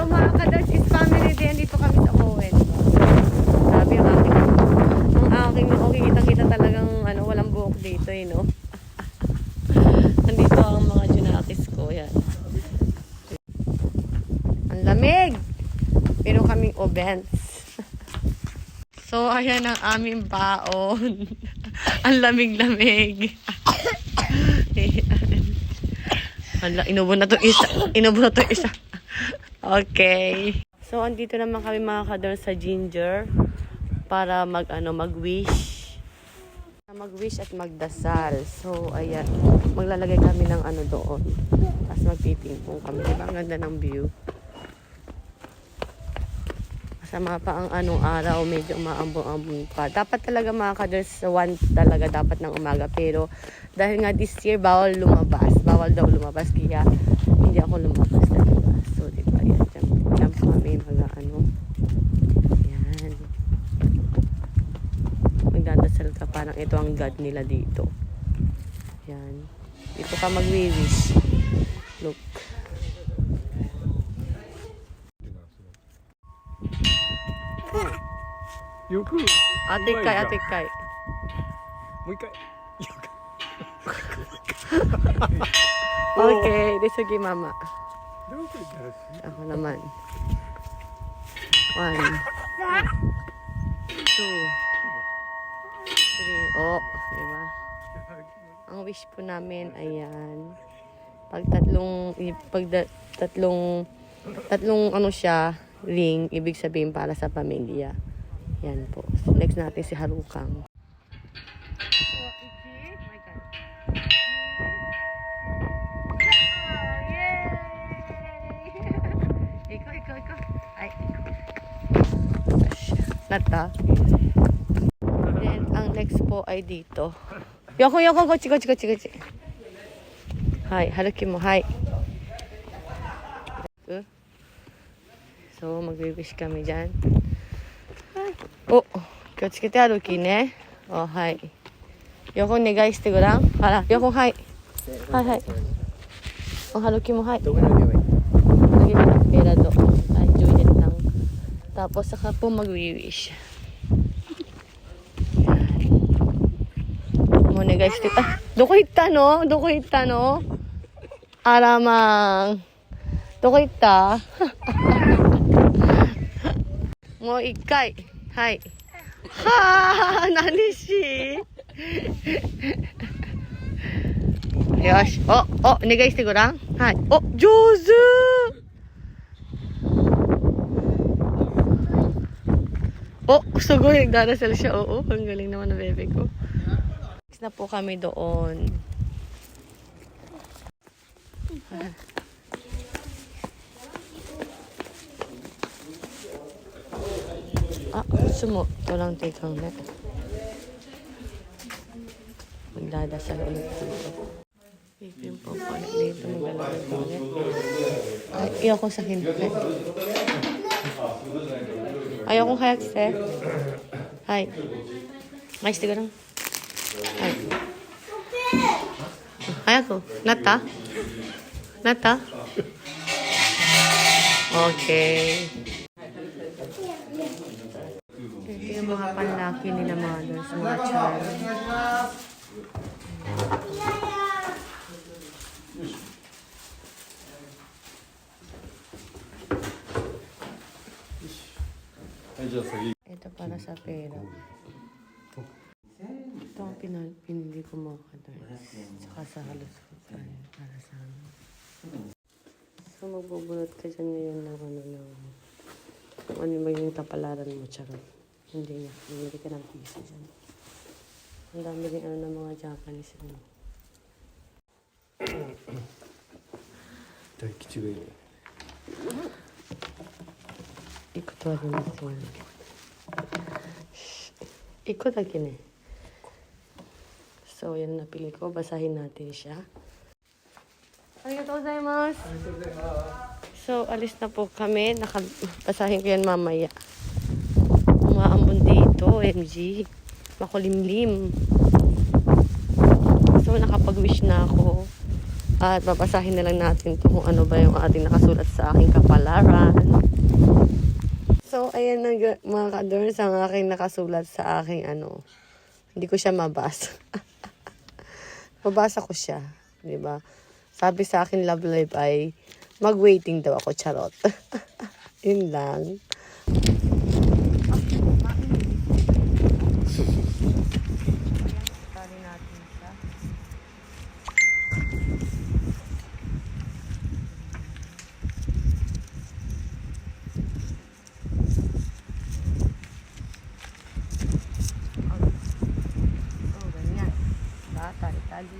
mga ka-Darts is family din. Dito kami sa Owen. Sabi ang aking kitang-kita talagang walang buhok dito eh, no? Nandito ang mga junakis ko. Yan. Ang lamig! Pero kaming ovents. So, ayan ang aming baon. Ang lamig-lamig. Hala, inubo na to isa. Okay. So, andito naman kami mga kador sa Ginger para mag-wish. Mag-wish at magdasal. So, ayan. Maglalagay kami ng doon. Tapos magpipingpong kami. Diba? Ang ganda ng view. Masama pa ang araw, medyo maambong-ambong pa. Dapat talaga mga kadors, 1 talaga dapat ng umaga. Pero dahil nga this year, bawal daw lumabas. Kaya hindi ako lumabas talaga. So, diba, yan. Diyan po kami yan. Magdadasal ka, parang ito ang God nila dito. Yan. Dito ka mag-wish. Look. Ate Kai. Okay, sige mama. Ako naman. 1, 2, 3. Oh, diba? Ang wish po namin, ayan. Pag tatlong siya, ring, ibig sabihin para sa pamilya. Yan po. So, next natin si Harukang. Ikaw. Ay, Nata. Then, ang next po ay dito. Yoko, kochi. Hi, Haruki mo, hi. So, mag-wish kami dyan. Oh, 気をつけて歩きね。Oh, はい。横お願いしてごらん。横、はい。はい。Oh, haruki mo, hi. Lagi mo ng pera do. Ay, join lang. Tapos, saka po mag-wish. Moお願いして。どこ行ったのあらまん。どこ行ったもう一回。はい。はあ、何しよし。お願いしてごらん。はい。上手すごいnagdarasal siya. Oo, ang galing naman ng bebe ko. Next na po kami doon. Gusto mo, ito lang tikang net. Magdadasal ulit dito. Pipim po po ulit dito. Magdadasal ulit. Ayoko sa hindi. Ayoko hayak se. Hai. Ayos tiga lang. Hai. Hayako. Nata? Okay. Ito yung mga panlaki nila mga doon sa mga child. Ito para sa pera. Ito ang pinili ko mga kadars. Saka sa halos para sa amin. So magbubulot ka dyan ngayon ng kung ano maging kapalaran mo, charot. Hindi nga. Bumili ka ng piso dyan. Ang dami rin ng mga Japanese. Iko to arimasu. Iko dake ne. So, yan napili ko. Basahin natin siya. Arigatou gozaimasu. So, alis na po kami. Basahin ko yan mamaya. Mga ambon dito, MG. Makulimlim. So, nakapag-wish na ako. At babasahin na lang natin to kung ano ba yung ating nakasulat sa aking kapalaran. So, ayan na mga ka-dorms ang aking nakasulat sa aking Hindi ko siya mabasa. Mabasa ko siya. Diba? Sabi sa akin love life ay mag-waiting daw ako, charot. Yun lang. Tali natin siya. Oh, ganyan. Tali.